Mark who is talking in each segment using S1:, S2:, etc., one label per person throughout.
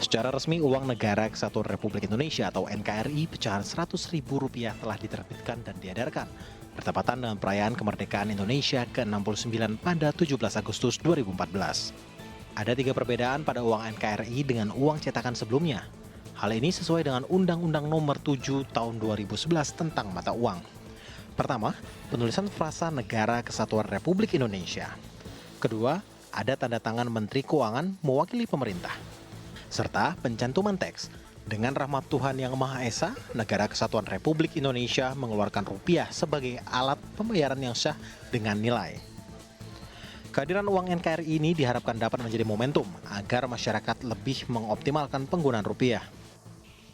S1: Secara resmi, uang Negara Kesatuan Republik Indonesia atau NKRI pecahan Rp100.000 telah diterbitkan dan diedarkan, bertepatan dengan perayaan kemerdekaan Indonesia ke-69 pada 17 Agustus 2014. Ada 3 perbedaan pada uang NKRI dengan uang cetakan sebelumnya. Hal ini sesuai dengan Undang-Undang Nomor 7 Tahun 2011 tentang mata uang. Pertama, penulisan frasa Negara Kesatuan Republik Indonesia. Kedua, ada tanda tangan Menteri Keuangan mewakili pemerintah. Serta pencantuman teks, dengan rahmat Tuhan Yang Maha Esa, Negara Kesatuan Republik Indonesia mengeluarkan rupiah sebagai alat pembayaran yang sah dengan nilai. Kehadiran uang NKRI ini diharapkan dapat menjadi momentum agar masyarakat lebih mengoptimalkan penggunaan rupiah.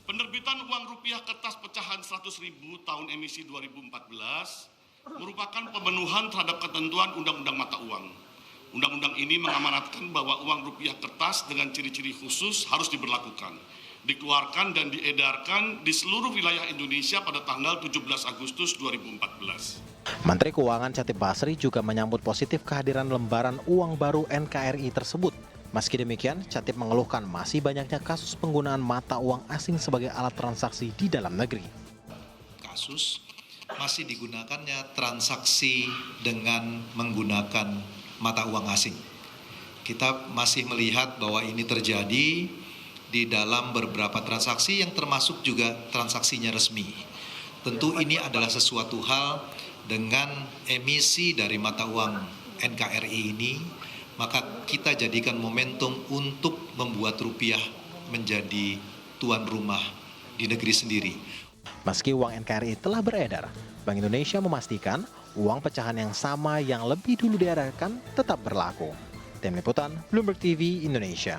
S2: Penerbitan uang rupiah kertas pecahan 100.000 tahun emisi 2014 merupakan pemenuhan terhadap ketentuan Undang-Undang Mata Uang. Undang-undang ini mengamanatkan bahwa uang rupiah kertas dengan ciri-ciri khusus harus diberlakukan, dikeluarkan dan diedarkan di seluruh wilayah Indonesia pada tanggal 17 Agustus 2014.
S1: Menteri Keuangan Chatib Basri juga menyambut positif kehadiran lembaran uang baru NKRI tersebut. Meski demikian, Chatib mengeluhkan masih banyaknya kasus penggunaan mata uang asing sebagai alat transaksi di dalam negeri.
S3: Kasus masih digunakannya transaksi dengan menggunakan mata uang asing. Kita masih melihat bahwa ini terjadi di dalam beberapa transaksi yang termasuk juga transaksinya resmi. Tentu ini adalah sesuatu hal dengan emisi dari mata uang NKRI ini, maka kita jadikan momentum untuk membuat rupiah menjadi tuan rumah di negeri sendiri.
S1: Meski uang NKRI telah beredar, Bank Indonesia memastikan uang pecahan yang sama yang lebih dulu diedarkan tetap berlaku. Tim Liputan, Bloomberg TV, Indonesia.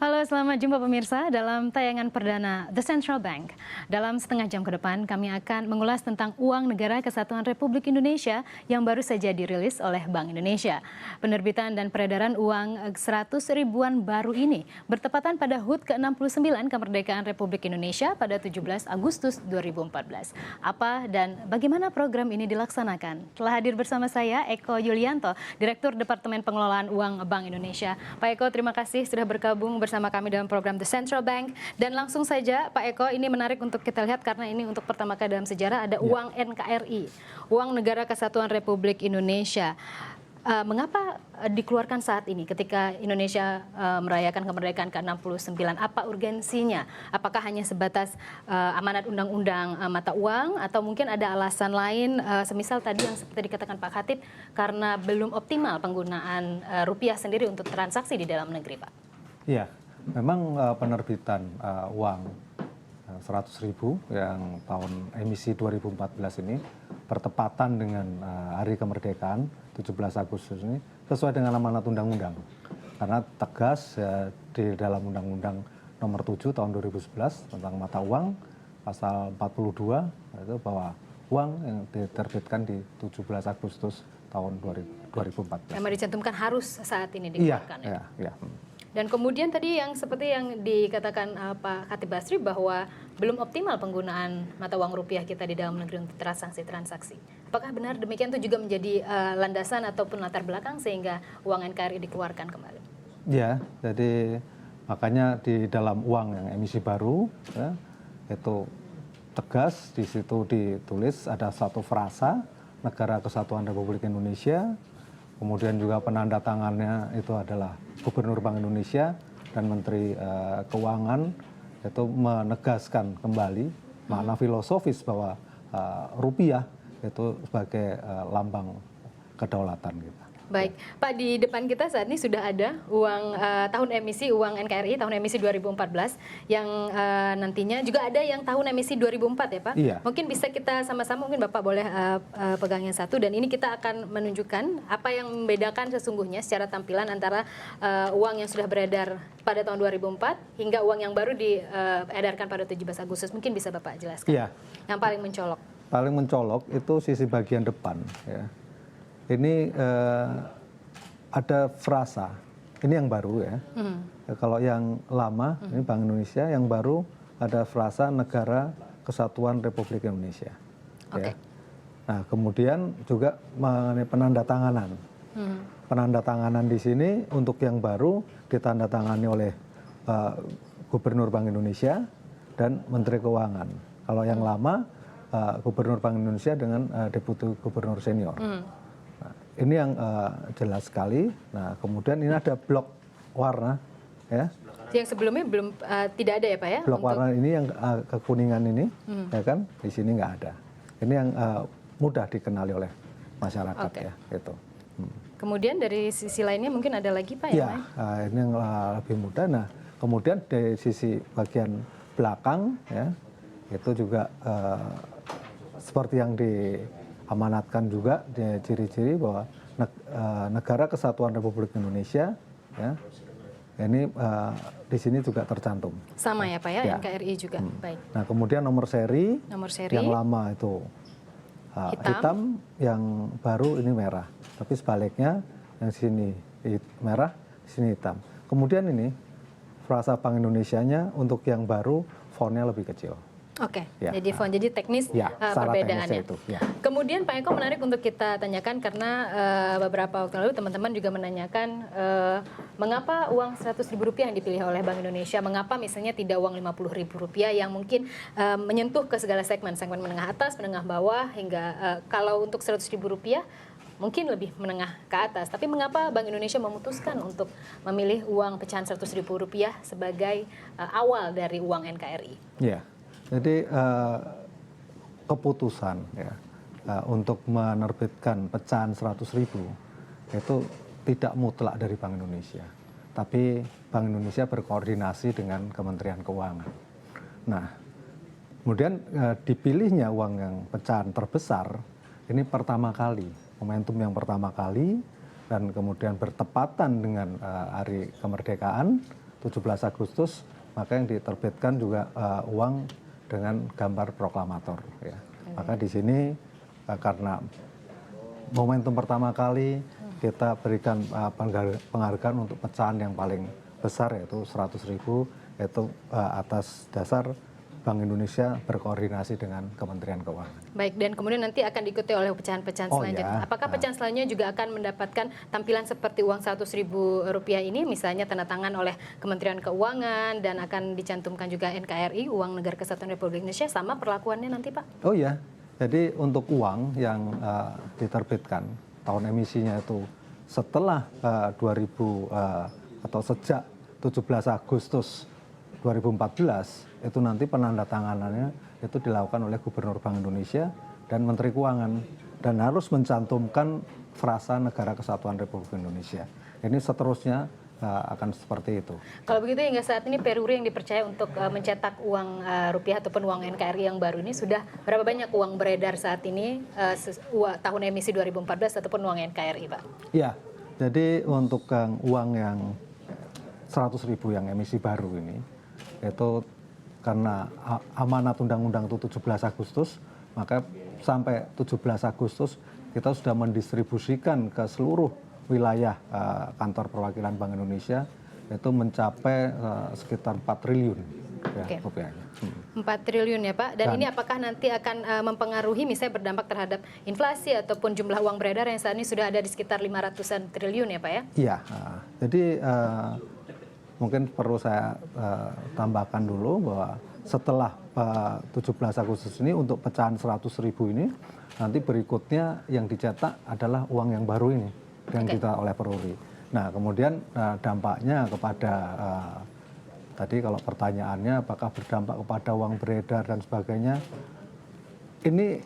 S4: Halo, selamat jumpa pemirsa dalam tayangan perdana The Central Bank. Dalam setengah jam ke depan, kami akan mengulas tentang uang Negara Kesatuan Republik Indonesia yang baru saja dirilis oleh Bank Indonesia. Penerbitan dan peredaran uang 100 ribuan baru ini bertepatan pada HUT ke-69 kemerdekaan Republik Indonesia pada 17 Agustus 2014. Apa dan bagaimana program ini dilaksanakan? Telah hadir bersama saya Eko Yulianto, Direktur Departemen Pengelolaan Uang Bank Indonesia. Pak Eko, terima kasih sudah bergabung bersama kami dalam program The Central Bank. Dan langsung saja Pak Eko, ini menarik untuk kita lihat karena ini untuk pertama kali dalam sejarah ada uang NKRI, uang Negara Kesatuan Republik Indonesia. Mengapa dikeluarkan saat ini ketika Indonesia merayakan kemerdekaan ke-69? Apa urgensinya? Apakah hanya sebatas amanat undang-undang mata uang atau mungkin ada alasan lain semisal tadi yang seperti dikatakan Pak Khatib karena belum optimal penggunaan rupiah sendiri untuk transaksi di dalam negeri, Pak?
S5: Iya, memang penerbitan uang 100.000 yang tahun emisi 2014 ini bertepatan dengan hari kemerdekaan 17 Agustus ini sesuai dengan amanat undang-undang. Karena tegas di dalam Undang-Undang Nomor 7 Tahun 2011 tentang mata uang, pasal 42 itu bahwa uang yang diterbitkan di 17 Agustus tahun 2014.
S4: Yang dicantumkan harus saat ini dikeluarkan.
S5: Iya.
S4: Dan kemudian tadi yang seperti yang dikatakan Pak Khatib Basri bahwa belum optimal penggunaan mata uang rupiah kita di dalam negeri untuk transaksi. Apakah benar demikian itu juga menjadi landasan ataupun latar belakang sehingga uang NKRI dikeluarkan kembali? Ya,
S5: jadi makanya di dalam uang yang emisi baru ya, itu tegas di situ ditulis ada satu frasa Negara Kesatuan Republik Indonesia. Kemudian juga penanda tangannya itu adalah Gubernur Bank Indonesia dan Menteri Keuangan, itu menegaskan kembali makna filosofis bahwa rupiah itu sebagai lambang kedaulatan kita.
S4: Baik, Pak, di depan kita saat ini sudah ada uang tahun emisi, uang NKRI tahun emisi 2014 yang nantinya juga ada yang tahun emisi 2004 ya Pak?
S5: Iya.
S4: Mungkin bisa kita sama-sama, mungkin Bapak boleh pegang yang satu dan ini kita akan menunjukkan apa yang membedakan sesungguhnya secara tampilan antara uang yang sudah beredar pada tahun 2004 hingga uang yang baru diedarkan pada 17 Agustus. Mungkin bisa Bapak jelaskan.
S5: Iya.
S4: Yang paling mencolok.
S5: Paling mencolok itu sisi bagian depan ya. Ini ada frasa, ini yang baru ya. Kalau yang lama, ini Bank Indonesia, yang baru ada frasa Negara Kesatuan Republik Indonesia.
S4: Oke.
S5: Ya. Nah, kemudian juga mengenai penandatanganan. Penandatanganan di sini untuk yang baru ditandatangani oleh Gubernur Bank Indonesia dan Menteri Keuangan. Kalau yang lama Gubernur Bank Indonesia dengan Deputi Gubernur Senior. Nah, ini yang jelas sekali. Nah, kemudian ini ada blok warna, ya.
S4: Yang sebelumnya belum tidak ada ya Pak ya?
S5: Blok warna ini yang kekuningan ini, ya kan? Di sini nggak ada. Ini yang mudah dikenali oleh masyarakat, ya. Itu.
S4: Kemudian dari sisi lainnya mungkin ada lagi Pak
S5: ya? Ini yang lebih mudah. Nah, kemudian dari sisi bagian belakang, ya, itu juga seperti yang diamanatkan juga ciri-ciri bahwa Negara Kesatuan Republik Indonesia, ya, ini di sini juga tercantum.
S4: Sama ya Pak ya, NKRI juga. Baik.
S5: Nah, kemudian nomor seri yang lama itu hitam, yang baru ini merah. Tapi sebaliknya yang sini merah, sini hitam. Kemudian ini frasa Bank Indonesianya untuk yang baru fontnya lebih kecil.
S4: Oke, jadi font, jadi teknis perbedaannya.
S5: Itu,
S4: Kemudian Pak Eko menarik untuk kita tanyakan karena beberapa waktu lalu teman-teman juga menanyakan mengapa uang Rp100.000 yang dipilih oleh Bank Indonesia, mengapa misalnya tidak uang Rp50.000 yang mungkin menyentuh ke segala segmen menengah atas, menengah bawah, hingga kalau untuk Rp100.000 mungkin lebih menengah ke atas. Tapi mengapa Bank Indonesia memutuskan untuk memilih uang pecahan Rp100.000 sebagai awal dari uang NKRI?
S5: Iya. Jadi keputusan ya untuk menerbitkan pecahan 100.000 itu tidak mutlak dari Bank Indonesia, tapi Bank Indonesia berkoordinasi dengan Kementerian Keuangan. Nah, kemudian dipilihnya uang yang pecahan terbesar ini pertama kali, momentum yang pertama kali, dan kemudian bertepatan dengan Hari Kemerdekaan 17 Agustus, maka yang diterbitkan juga uang dengan gambar proklamator, ya. Maka di sini karena momentum pertama kali kita berikan penghargaan untuk pecahan yang paling besar, yaitu 100.000, yaitu atas dasar Bank Indonesia berkoordinasi dengan Kementerian Keuangan.
S4: Baik, dan kemudian nanti akan diikuti oleh pecahan-pecahan selanjutnya. Apakah pecahan selanjutnya juga akan mendapatkan tampilan seperti uang Rp100.000 ini, misalnya tanda tangan oleh Kementerian Keuangan dan akan dicantumkan juga NKRI, uang Negara Kesatuan Republik Indonesia, sama perlakuannya nanti Pak?
S5: Oh ya, jadi untuk uang yang diterbitkan tahun emisinya itu setelah 2000 atau sejak 17 Agustus 2014 itu nanti penandatanganannya itu dilakukan oleh Gubernur Bank Indonesia dan Menteri Keuangan dan harus mencantumkan frasa Negara Kesatuan Republik Indonesia. Ini seterusnya akan seperti itu.
S4: Kalau begitu hingga saat ini Peruri yang dipercaya untuk mencetak uang rupiah ataupun uang NKRI yang baru ini sudah berapa banyak uang beredar saat ini tahun emisi 2014 ataupun uang NKRI Pak?
S5: Iya, jadi untuk uang yang 100.000 yang emisi baru ini itu karena amanat undang-undang itu 17 Agustus, maka sampai 17 Agustus kita sudah mendistribusikan ke seluruh wilayah kantor perwakilan Bank Indonesia itu mencapai sekitar 4 triliun ya, rupiahnya.
S4: 4 triliun ya Pak, dan ini apakah nanti akan mempengaruhi misalnya berdampak terhadap inflasi ataupun jumlah uang beredar yang saat ini sudah ada di sekitar 500-an triliun ya Pak ya?
S5: Iya, jadi mungkin perlu saya tambahkan dulu bahwa setelah 17 Agustus ini untuk pecahan 100.000 ini nanti berikutnya yang dicetak adalah uang yang baru ini yang kita oleh Peruri. Nah kemudian dampaknya kepada tadi kalau pertanyaannya apakah berdampak kepada uang beredar dan sebagainya, ini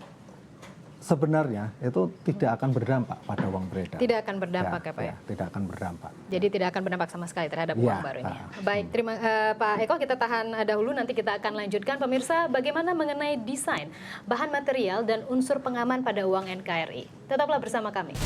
S5: sebenarnya itu tidak akan berdampak pada uang beredar.
S4: Tidak akan berdampak ya Pak ya?
S5: Tidak akan berdampak.
S4: Jadi tidak akan berdampak sama sekali terhadap uang baru ini. Baik, terima Pak Eko, kita tahan dahulu, nanti kita akan lanjutkan. Pemirsa, bagaimana mengenai desain, bahan material, dan unsur pengaman pada uang NKRI? Tetaplah bersama kami.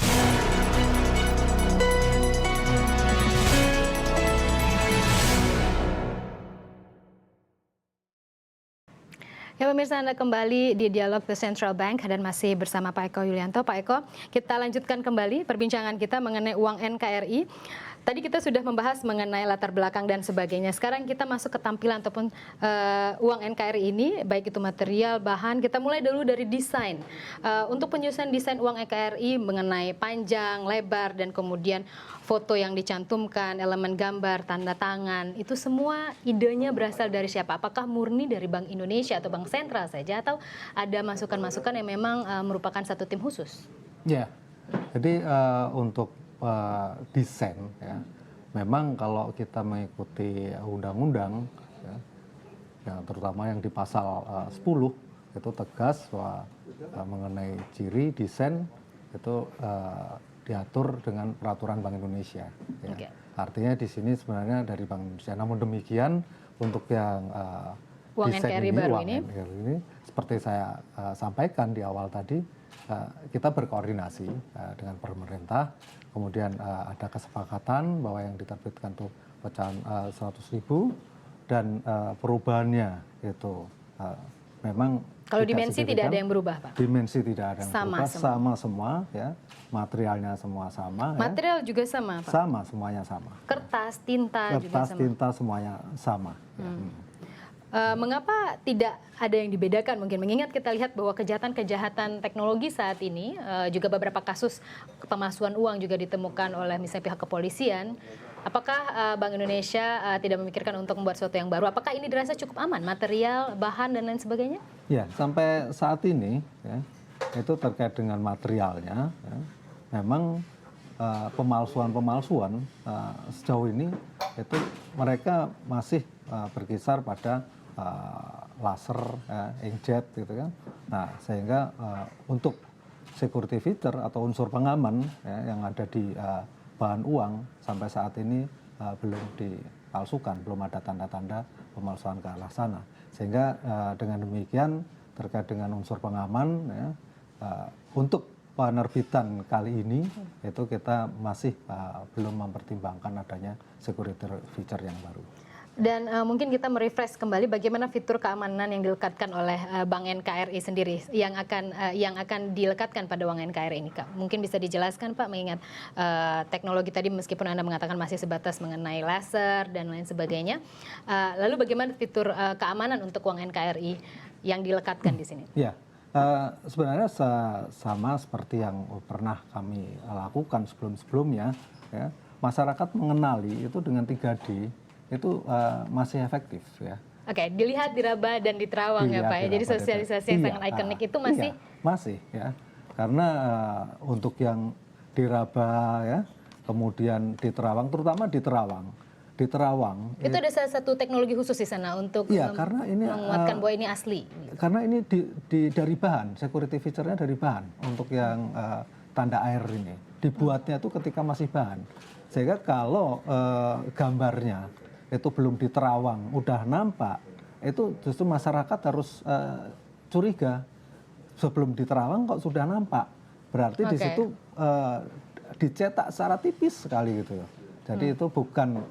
S4: Ya pemirsa, Anda kembali di Dialog The Central Bank dan masih bersama Pak Eko Yulianto. Pak Eko, kita lanjutkan kembali perbincangan kita mengenai uang NKRI. Tadi kita sudah membahas mengenai latar belakang dan sebagainya. Sekarang kita masuk ke tampilan ataupun uang NKRI ini, baik itu material, bahan. Kita mulai dulu dari desain. Untuk penyusunan desain uang NKRI mengenai panjang, lebar, dan kemudian foto yang dicantumkan, elemen gambar, tanda tangan, itu semua idenya berasal dari siapa? Apakah murni dari Bank Indonesia atau Bank Sentral saja, atau ada masukan-masukan yang memang merupakan satu tim khusus?
S5: Ya, jadi untuk desain ya, memang kalau kita mengikuti undang-undang ya, terutama yang di pasal 10 itu tegas bahwa mengenai ciri desain itu diatur dengan peraturan Bank Indonesia. Ya.
S4: Okay.
S5: Artinya di sini sebenarnya dari Bank Indonesia. Namun demikian untuk yang
S4: uang
S5: desain
S4: NKRI baru ini,
S5: seperti saya sampaikan di awal tadi, kita berkoordinasi dengan pemerintah. Kemudian ada kesepakatan bahwa yang diterbitkan itu pecahan 100.000 dan perubahannya itu memang
S4: kalau dimensi tidak ada yang berubah, Pak?
S5: Dimensi tidak ada yang
S4: sama
S5: berubah,
S4: semua.
S5: sama semua ya. Materialnya semua sama.
S4: Material
S5: ya.
S4: juga sama, Pak?
S5: Sama, semuanya sama.
S4: Kertas, tinta juga
S5: Kertas,
S4: sama?
S5: tinta semuanya sama.
S4: Mengapa tidak ada yang dibedakan mungkin? Mengingat kita lihat bahwa kejahatan-kejahatan teknologi saat ini, juga beberapa kasus pemalsuan uang juga ditemukan oleh misalnya pihak kepolisian. Apakah Bank Indonesia tidak memikirkan untuk membuat sesuatu yang baru? Apakah ini dirasa cukup aman? Material, bahan, dan lain sebagainya?
S5: Ya, sampai saat ini ya, itu terkait dengan materialnya. Ya, memang pemalsuan-pemalsuan sejauh ini itu mereka masih berkisar pada laser, inkjet gitu kan. Nah, sehingga untuk security feature atau unsur pengaman ya, yang ada di bahan uang sampai saat ini belum dipalsukan, belum ada tanda-tanda pemalsuan ke arah sana. Sehingga dengan demikian terkait dengan unsur pengaman ya, untuk penerbitan kali ini itu kita masih belum mempertimbangkan adanya security feature yang baru.
S4: Dan mungkin kita merefresh kembali bagaimana fitur keamanan yang dilekatkan oleh Bank NKRI sendiri yang akan dilekatkan pada uang NKRI ini, Kak. Mungkin bisa dijelaskan, Pak, mengingat teknologi tadi meskipun Anda mengatakan masih sebatas mengenai laser dan lain sebagainya. Lalu bagaimana fitur keamanan untuk uang NKRI yang dilekatkan di sini?
S5: Ya, sebenarnya sama seperti yang pernah kami lakukan sebelum-sebelumnya. Ya, masyarakat mengenali itu dengan 3D itu masih efektif ya.
S4: Oke, dilihat, diraba, dan diterawang ya, Pak ya. Jadi sosialisasi yang sangat ikonik itu masih?
S5: Iya, masih ya. Karena untuk yang diraba ya, kemudian diterawang, terutama diterawang.
S4: Itu ada salah satu teknologi khusus di sana untuk
S5: karena ini,
S4: menguatkan bahwa ini asli.
S5: Karena ini dari bahan, security feature-nya dari bahan. Untuk yang tanda air ini, dibuatnya itu ketika masih bahan. Sehingga kalau gambarnya itu belum diterawang, udah nampak, itu justru masyarakat harus curiga. Sebelum diterawang kok sudah nampak, berarti di situ dicetak secara tipis sekali gitu. Jadi itu bukan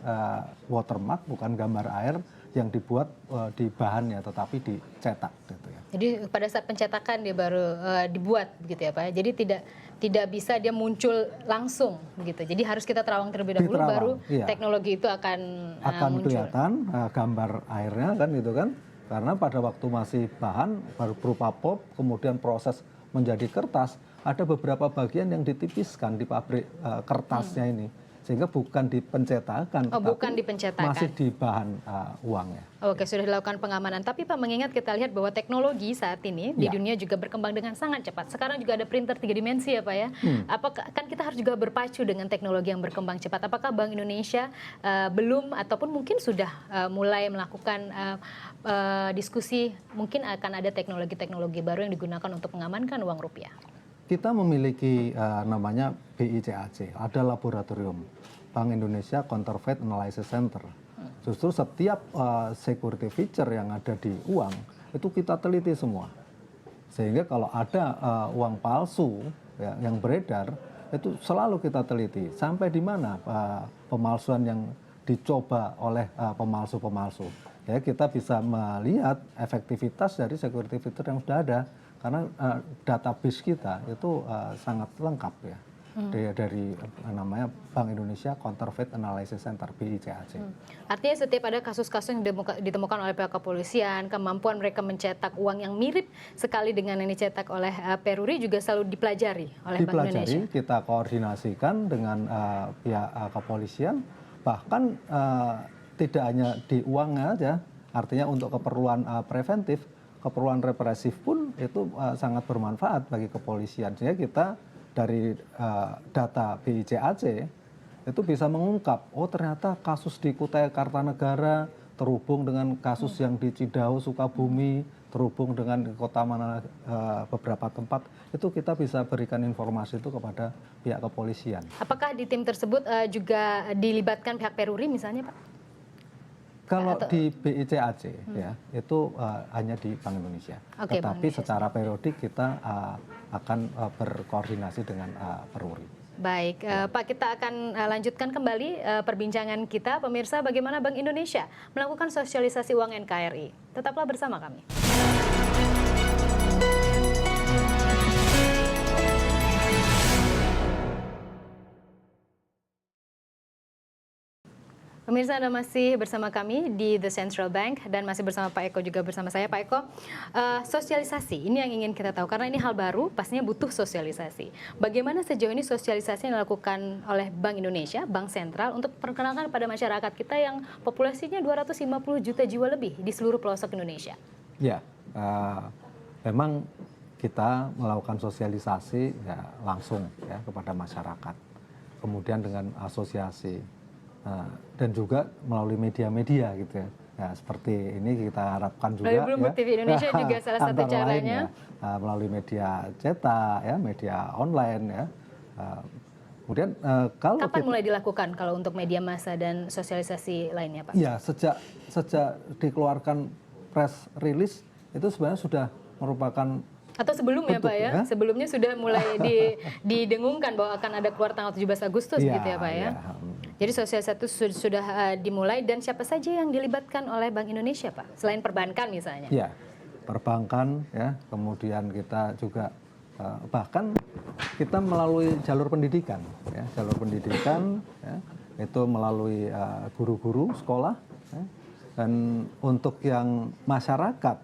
S5: watermark, bukan gambar air yang dibuat di bahannya, tetapi dicetak gitu ya.
S4: Jadi pada saat pencetakan dia baru dibuat begitu ya, Pak. Jadi tidak bisa dia muncul langsung begitu. Jadi harus kita terawang terlebih dahulu, baru teknologi itu akan muncul.
S5: Kelihatan gambar airnya kan gitu kan. Karena pada waktu masih bahan baru berupa pulp, kemudian proses menjadi kertas, ada beberapa bagian yang ditipiskan di pabrik kertasnya ini. Sehingga bukan di pencetakan,
S4: bukan di pencetakan,
S5: masih di bahan uangnya.
S4: Oke, sudah dilakukan pengamanan. Tapi Pak, mengingat kita lihat bahwa teknologi saat ini di dunia juga berkembang dengan sangat cepat. Sekarang juga ada printer 3 dimensi ya, Pak ya. Apakah kan kita harus juga berpacu dengan teknologi yang berkembang cepat? Apakah Bank Indonesia belum ataupun mungkin sudah mulai melakukan diskusi mungkin akan ada teknologi-teknologi baru yang digunakan untuk mengamankan uang rupiah?
S5: Kita memiliki namanya BICAC, ada laboratorium Bank Indonesia Counterfeit Analysis Center. Justru setiap security feature yang ada di uang itu kita teliti semua. Sehingga kalau ada uang palsu ya, yang beredar itu selalu kita teliti. Sampai di mana pemalsuan yang dicoba oleh pemalsu-pemalsu. Ya, kita bisa melihat efektivitas dari security feature yang sudah ada. Karena database kita itu sangat lengkap ya. dari namanya Bank Indonesia Counterfeit Analysis Center BICAC.
S4: Artinya setiap ada kasus-kasus yang ditemukan oleh pihak kepolisian, kemampuan mereka mencetak uang yang mirip sekali dengan yang dicetak oleh Peruri juga selalu dipelajari oleh Bank Indonesia.
S5: Kita koordinasikan dengan pihak kepolisian, bahkan tidak hanya di uangnya aja, artinya untuk keperluan preventif, keperluan represif pun itu sangat bermanfaat bagi kepolisian. Sehingga kita dari data BICAC itu bisa mengungkap, oh ternyata kasus di Kutai Kartanegara terhubung dengan kasus yang di Cidahu, Sukabumi, terhubung dengan kota mana beberapa tempat, itu kita bisa berikan informasi itu kepada pihak kepolisian.
S4: Apakah di tim tersebut juga dilibatkan pihak Peruri misalnya, Pak?
S5: Kalau di BICAC ya itu hanya di Bank Indonesia.
S4: Oke,
S5: Tetapi secara periodik kita akan berkoordinasi dengan Peruri.
S4: Baik, Pak, kita akan lanjutkan kembali perbincangan kita. Pemirsa, bagaimana Bank Indonesia melakukan sosialisasi uang NKRI? Tetaplah bersama kami. Pemirsa, Anda masih bersama kami di The Central Bank dan masih bersama Pak Eko juga bersama saya. Pak Eko, sosialisasi ini yang ingin kita tahu karena ini hal baru, pastinya butuh sosialisasi. Bagaimana sejauh ini sosialisasi yang dilakukan oleh Bank Indonesia, Bank Sentral untuk perkenalkan kepada masyarakat kita yang populasinya 250 juta jiwa lebih di seluruh pelosok Indonesia? Ya,
S5: memang kita melakukan sosialisasi ya langsung ya kepada masyarakat, kemudian dengan asosiasi. Dan juga melalui media-media gitu ya. Ya, seperti ini kita harapkan juga
S4: melalui Bloomberg TV Indonesia juga salah satu caranya.
S5: Melalui media cetak ya, media online ya. Kemudian kalau
S4: kapan mulai dilakukan kalau untuk media massa dan sosialisasi lainnya, Pak?
S5: Ya, sejak dikeluarkan press release itu sebenarnya sudah merupakan
S4: atau sebelumnya Pak ya? Sebelumnya sudah mulai didengungkan bahwa akan ada keluar tanggal 17 Agustus gitu ya Pak ya? Jadi sosialisasi itu sudah dimulai dan siapa saja yang dilibatkan oleh Bank Indonesia Pak? Selain perbankan misalnya?
S5: Ya, perbankan ya, kemudian kita juga bahkan kita melalui jalur pendidikan ya, ya, itu melalui guru-guru sekolah ya, dan untuk yang masyarakat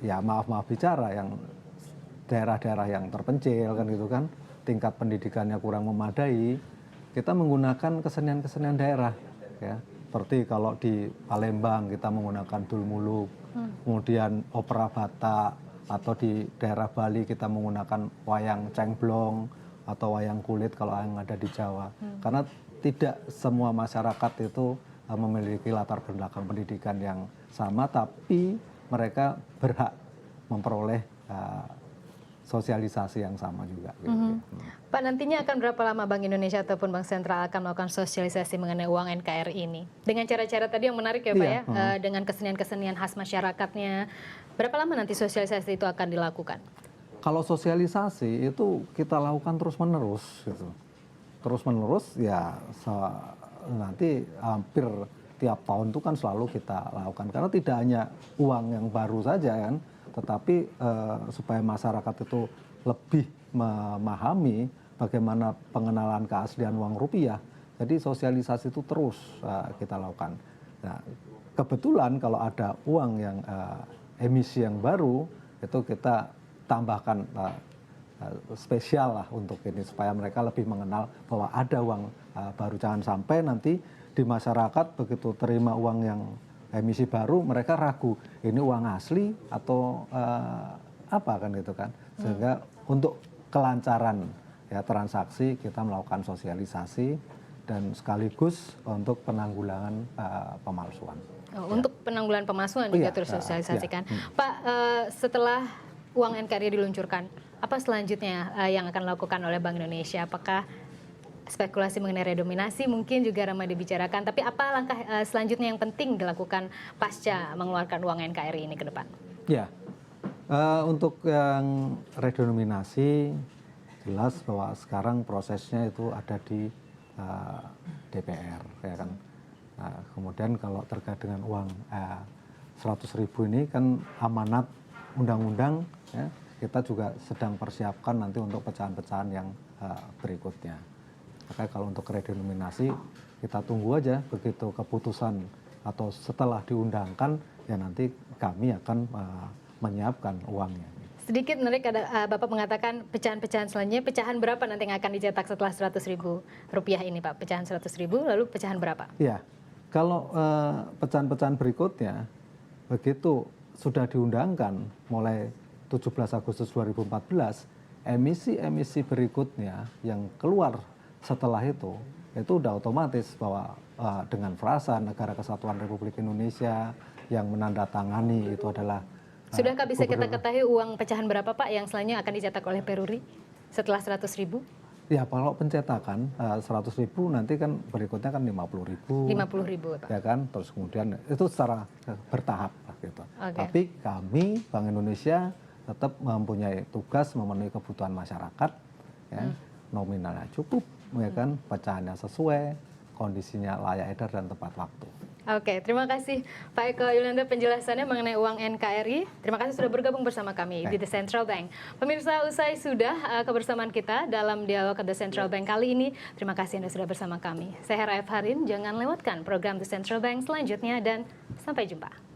S5: ya maaf bicara yang daerah-daerah yang terpencil kan gitu kan, tingkat pendidikannya kurang memadai, kita menggunakan kesenian-kesenian daerah ya, seperti kalau di Palembang kita menggunakan dulmuluk, kemudian opera Batak, atau di daerah Bali kita menggunakan wayang cengblong atau wayang kulit kalau yang ada di Jawa. Karena tidak semua masyarakat itu memiliki latar belakang pendidikan yang sama, tapi mereka berhak memperoleh sosialisasi yang sama juga. Gitu.
S4: Pak, nantinya akan berapa lama Bank Indonesia ataupun Bank Sentral akan melakukan sosialisasi mengenai uang NKRI ini? Dengan cara-cara tadi yang menarik ya Pak ya, dengan kesenian-kesenian khas masyarakatnya. Berapa lama nanti sosialisasi itu akan dilakukan?
S5: Kalau sosialisasi itu kita lakukan terus-menerus. Gitu. Terus-menerus ya nanti hampir tiap tahun itu kan selalu kita lakukan. Karena tidak hanya uang yang baru saja kan, tetapi supaya masyarakat itu lebih memahami bagaimana pengenalan keaslian uang rupiah. Jadi sosialisasi itu terus kita lakukan. Nah, kebetulan kalau ada uang yang emisi yang baru, itu kita tambahkan spesial lah untuk ini supaya mereka lebih mengenal bahwa ada uang baru. Jangan sampai nanti di masyarakat begitu terima uang yang emisi baru, mereka ragu ini uang asli atau apa kan gitu kan. Sehingga untuk kelancaran ya transaksi kita melakukan sosialisasi dan sekaligus untuk penanggulangan pemalsuan.
S4: Untuk penanggulangan pemalsuan juga terus sosialisasikan. Pak, setelah uang NKRI diluncurkan, apa selanjutnya yang akan dilakukan oleh Bank Indonesia? Apakah spekulasi mengenai redominasi mungkin juga ramai dibicarakan, tapi apa langkah selanjutnya yang penting dilakukan pasca mengeluarkan uang NKRI ini ke depan? Ya,
S5: untuk yang redenominasi jelas bahwa sekarang prosesnya itu ada di DPR, ya kan. Nah, kemudian kalau terkait dengan uang 100.000 ini kan amanat undang-undang ya, kita juga sedang persiapkan nanti untuk pecahan-pecahan yang berikutnya. Makanya kalau untuk redenominasi kita tunggu aja begitu keputusan atau setelah diundangkan ya nanti kami akan menyiapkan uangnya.
S4: Sedikit menarik ada Bapak mengatakan pecahan-pecahan selanjutnya, pecahan berapa nanti yang akan dicetak setelah 100.000 rupiah ini Pak? Pecahan 100.000 lalu pecahan berapa?
S5: Ya, kalau pecahan-pecahan berikutnya begitu sudah diundangkan mulai 17 Agustus 2014, emisi-emisi berikutnya yang keluar setelah itu udah otomatis bahwa dengan frasa Negara Kesatuan Republik Indonesia yang menandatangani itu adalah
S4: Sudahkah bisa kita ketahui uang pecahan berapa Pak yang selanjutnya akan dicetak oleh Peruri setelah 100.000?
S5: Ya kalau pencetakan 100.000 nanti kan berikutnya kan 50.000.
S4: 50.000 Pak.
S5: Ya kan, terus kemudian itu secara bertahap gitu.
S4: Okay.
S5: Tapi kami Bank Indonesia tetap mempunyai tugas memenuhi kebutuhan masyarakat, ya, nominalnya cukup, ya kan, pecahannya sesuai, kondisinya layak edar dan tepat waktu.
S4: Oke, terima kasih Pak Eko Yulianto penjelasannya mengenai uang NKRI. Terima kasih sudah bergabung bersama kami di The Central Bank. Pemirsa, usai sudah kebersamaan kita dalam dialog The Central Bank kali ini. Terima kasih Anda sudah bersama kami. Saya Hera F. Harin, jangan lewatkan program The Central Bank selanjutnya dan sampai jumpa.